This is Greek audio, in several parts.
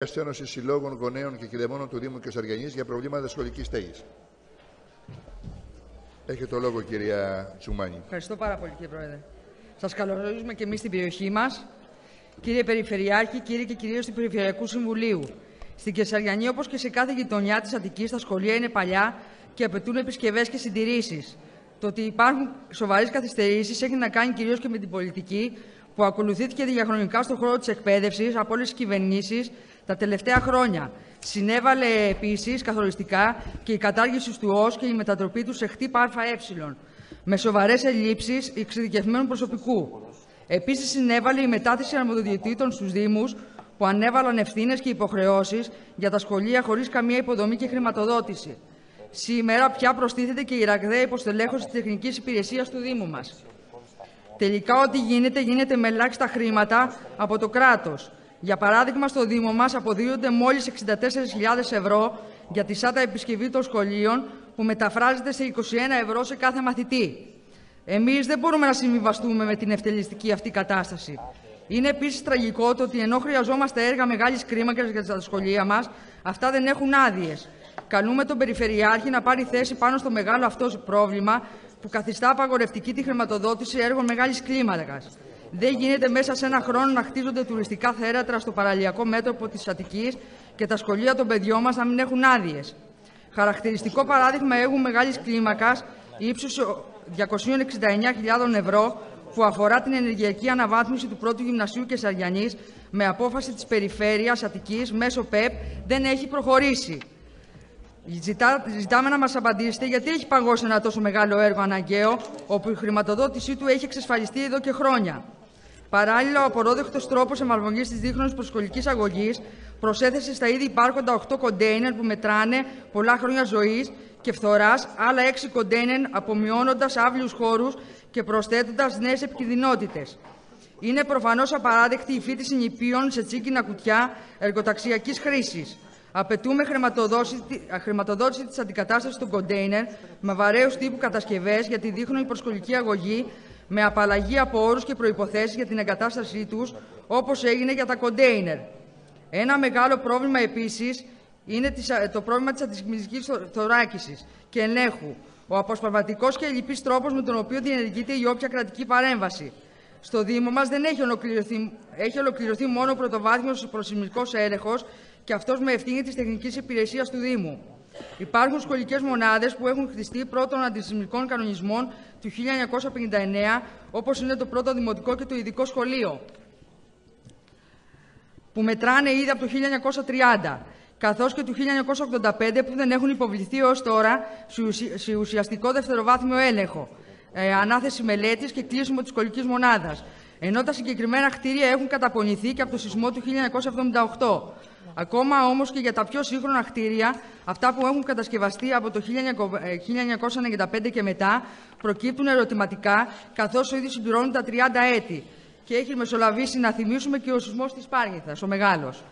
Διεθνές Ένωσης Συλλόγων Γονέων και Κηδεμόνων του Δήμου Κεσαριανής για προβλήματα σχολικής στέγης. Έχετε το λόγο, κυρία Τσουμάνη. Ευχαριστώ πάρα πολύ, κύριε Πρόεδρε. Σας καλωσορίζουμε και εμείς στην περιοχή μας. Κύριε Περιφερειάρχη, κύριοι και κυρίες του Περιφερειακού Συμβουλίου. Στην Κεσαριανή, όπως και σε κάθε γειτονιά της Αττικής, τα σχολεία είναι παλιά και απαιτούν επισκευές και συντηρήσεις. Το ότι υπάρχουν σοβαρές καθυστερήσεις έχει να κάνει κυρίως και με την πολιτική που ακολουθήθηκε διαχρονικά στον χώρο της εκπαίδευσης από όλες τις κυβερνήσεις τα τελευταία χρόνια. Συνέβαλε επίσης καθοριστικά και η κατάργηση του ΟΣ και η μετατροπή του σε χτύπα ΑΕ, με σοβαρές ελλείψεις εξειδικευμένου προσωπικού. Επίσης, συνέβαλε η μετάθεση αρμοδιοτήτων στους Δήμους που ανέβαλαν ευθύνες και υποχρεώσεις για τα σχολεία χωρίς καμία υποδομή και χρηματοδότηση. Σήμερα πια προστίθεται και η ραγδαία υποστελέχωση της τεχνικής υπηρεσίας του Δήμου μας. Τελικά, ό,τι γίνεται με ελάχιστα χρήματα από το κράτος. Για παράδειγμα, στο Δήμο μας αποδίδονται μόλις 64.000 ευρώ για τη ΣΑΤΑ επισκευή των σχολείων, που μεταφράζεται σε 21 ευρώ σε κάθε μαθητή. Εμείς δεν μπορούμε να συμβιβαστούμε με την ευτελιστική αυτή κατάσταση. Είναι επίσης τραγικό το ότι ενώ χρειαζόμαστε έργα μεγάλης κλίμακας για τα σχολεία μας, αυτά δεν έχουν άδειες. Καλούμε τον Περιφερειάρχη να πάρει θέση πάνω στο μεγάλο αυτό πρόβλημα που καθιστά απαγορευτική τη χρηματοδότηση έργων μεγάλης κλίμακας. Δεν γίνεται μέσα σε ένα χρόνο να χτίζονται τουριστικά θέατρα στο παραλιακό μέτωπο της Αττικής και τα σχολεία των παιδιών μας να μην έχουν άδειες. Χαρακτηριστικό παράδειγμα έργου μεγάλης κλίμακας ύψους 269.000 ευρώ που αφορά την ενεργειακή αναβάθμιση του πρώτου γυμνασίου Κεσαριανής με απόφαση της Περιφέρειας Αττικής μέσω ΠΕΠ δεν έχει προχωρήσει. Ζητάμε να μας απαντήσετε γιατί έχει παγώσει ένα τόσο μεγάλο έργο αναγκαίο, όπου η χρηματοδότησή του έχει εξασφαλιστεί εδώ και χρόνια. Παράλληλα, ο απορρόδεκτος τρόπος εφαρμογής της δίχρονης προσχολικής αγωγής προσέθεσε στα ήδη υπάρχοντα 8 κοντέινερ που μετράνε πολλά χρόνια ζωής και φθοράς, άλλα 6 κοντέινερ, απομειώνοντας άβλιους χώρους και προσθέτοντας νέες επικινδυνότητες. Είναι προφανώς απαράδεκτη η φύτηση νηπίων σε τσίκινα κουτιά εργοταξιακής χρήσης. Απαιτούμε χρηματοδότηση της αντικατάστασης των κοντέινερ με βαρέους τύπου κατασκευές για τη δίχρονη προσχολική αγωγή, με απαλλαγή από όρους και προϋποθέσεις για την εγκατάστασή τους, όπως έγινε για τα κοντέινερ. Ένα μεγάλο πρόβλημα επίσης είναι το πρόβλημα της αντισημιτικής θωράκισης και ελέγχου, ο αποσπασματικός και ελλειπής τρόπος με τον οποίο διενεργείται η όποια κρατική παρέμβαση. Στο Δήμο μας δεν έχει ολοκληρωθεί μόνο ο πρωτοβάθμιος προσημιστικός έλεγχος και αυτός με ευθύνη της τεχνικής υπηρεσίας του Δήμου. Υπάρχουν σχολικές μονάδες που έχουν χτιστεί πρώτων αντισημιτικών κανονισμών του 1959, όπως είναι το πρώτο δημοτικό και το ειδικό σχολείο, που μετράνε ήδη από το 1930, καθώς και του 1985 που δεν έχουν υποβληθεί ως τώρα σε ουσιαστικό δευτεροβάθμιο έλεγχο, ανάθεση μελέτης και κλείσιμο της σχολικής μονάδας, ενώ τα συγκεκριμένα κτίρια έχουν καταπονηθεί και από το σεισμό του 1978. Ακόμα όμως και για τα πιο σύγχρονα κτίρια, αυτά που έχουν κατασκευαστεί από το 1995 και μετά, προκύπτουν ερωτηματικά, καθώς ήδη συμπληρώνουν τα 30 έτη. Και έχει μεσολαβήσει, να θυμίσουμε, και ο σεισμός της Πάρνηθας, ο μεγάλος.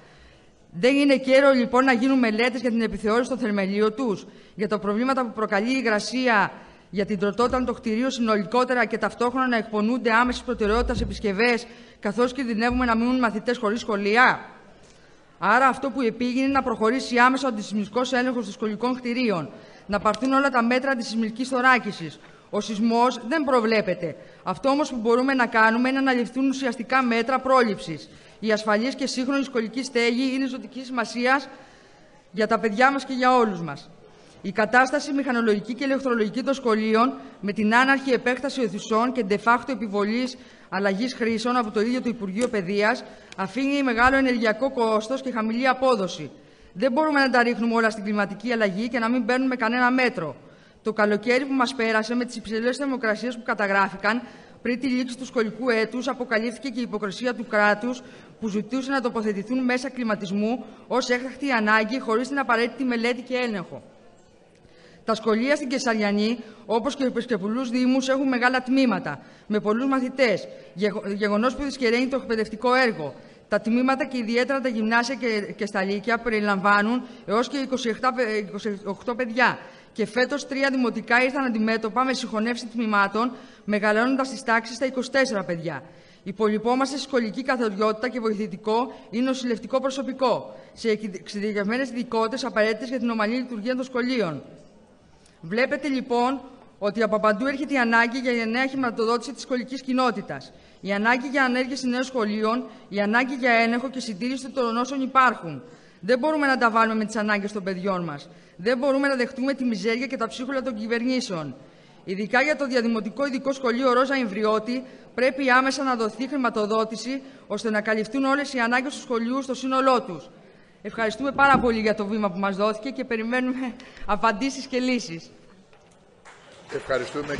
Δεν είναι καιρό λοιπόν να γίνουν μελέτες για την επιθεώρηση των θεμελίων τους, για τα προβλήματα που προκαλεί η υγρασία, για την τροτότητα των κτηρίων συνολικότερα και ταυτόχρονα να εκπονούνται άμεσης προτεραιότητας επισκευές, καθώς κινδυνεύουμε να μείνουν μαθητές χωρίς σχολεία? Άρα, αυτό που επήγει είναι να προχωρήσει άμεσα ο αντισημιτικός έλεγχος των σχολικών κτηρίων, να πάρθουν όλα τα μέτρα αντισημιτικής θωράκισης. Ο σεισμός δεν προβλέπεται. Αυτό όμως που μπορούμε να κάνουμε είναι να ληφθούν ουσιαστικά μέτρα πρόληψης. Η ασφαλής και σύγχρονη σχολική στέγη είναι ζωτικής σημασίας για τα παιδιά μας και για όλους μας. Η κατάσταση μηχανολογική και ηλεκτρολογική των σχολείων, με την άναρχη επέκταση οθησών και de facto επιβολής αλλαγής χρήσεων από το ίδιο το Υπουργείο Παιδείας, αφήνει μεγάλο ενεργειακό κόστος και χαμηλή απόδοση. Δεν μπορούμε να τα ρίχνουμε όλα στην κλιματική αλλαγή και να μην παίρνουμε κανένα μέτρο. Το καλοκαίρι που μας πέρασε, με τις υψηλές θερμοκρασίες που καταγράφηκαν πριν τη λήξη του σχολικού έτους, αποκαλύφθηκε και η υποκρισία του κράτους που ζητούσε να τοποθετηθούν μέσα κλιματισμού ως έκτακτη ανάγκη, χωρίς την απαραίτητη μελέτη και έλεγχο. Τα σχολεία στην Κεσαριανή, όπως και σε πολλούς Δήμους, έχουν μεγάλα τμήματα, με πολλούς μαθητές, γεγονός που δυσκεραίνει το εκπαιδευτικό έργο. Τα τμήματα και ιδιαίτερα τα γυμνάσια και στα λύκεια περιλαμβάνουν έως και 28 παιδιά. Και φέτος 3 δημοτικά ήρθαν αντιμέτωπα με συγχωνεύση τμήματων, μεγαλώνοντας τις τάξεις στα 24 παιδιά. Υπολοιπόμαστε στη σχολική καθαριότητα και βοηθητικό ή νοσηλευτικό προσωπικό, σε εξειδικευμένες ειδικότητες απαραίτητες για την ομαλή λειτουργία των σχολείων. Βλέπετε λοιπόν ότι από παντού έρχεται η ανάγκη για νέα χρηματοδότηση της σχολικής κοινότητας, η ανάγκη για ανέργειες νέων σχολείων, η ανάγκη για έλεγχο και συντήρηση των όσων υπάρχουν. Δεν μπορούμε να τα βάλουμε με τις ανάγκες των παιδιών μας. Δεν μπορούμε να δεχτούμε τη μιζέρια και τα ψίχουλα των κυβερνήσεων. Ειδικά για το Διαδημοτικό Ειδικό Σχολείο Ρόζα Ιμβριώτη, πρέπει άμεσα να δοθεί χρηματοδότηση ώστε να καλυφθούν όλες οι ανάγκες του σχολείου στο σύνολό τους. Ευχαριστούμε πάρα πολύ για το βήμα που μας δόθηκε και περιμένουμε απαντήσεις και λύσεις. Ευχαριστούμε.